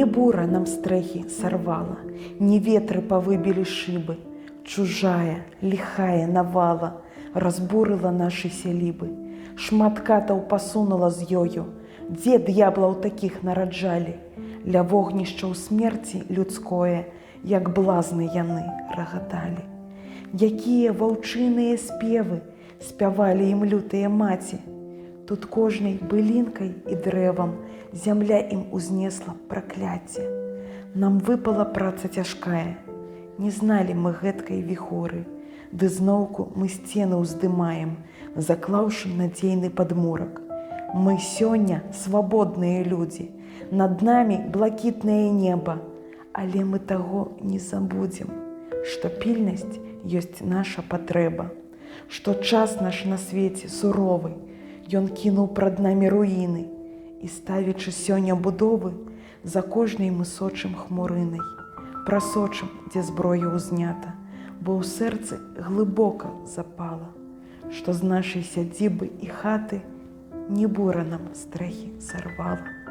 Не бура нам стрэхі сарвала, не ветры павыбілі шыбы, чужая, ліхая навала разбурыла нашы сялібы, шмат катаў пасунула з ёю, дзе д'яблаў такіх нараджалі, ля вогнішчаў смерці людское, як блазны яны рагаталі. Якія ваўчыныя спевы спявалі ім лютыя маці, тут кожнай былінкай і дрэвам зямля ім узнесла пракляцце. Нам выпала праца цяжкая, не зналі мы гэткай віхоры, ды зноўку мы сцены ўздымаем, заклаўшы надзейны падмурак. Мы сёння свабодныя людзі, над намі блакітнае неба, але мы таго не забудзем, што пільнасць ёсць наша патрэба, што час наш на свеце суровы, ён кінуў прад намі руіны, і ставячы сёння будовы, за кожнай мы сочым хмурынай, прасочым, дзе зброя ўзнята, бо ў сэрцы глыбока запала, што з нашай сядзібы і хаты не бура нам стрэхі сарвала.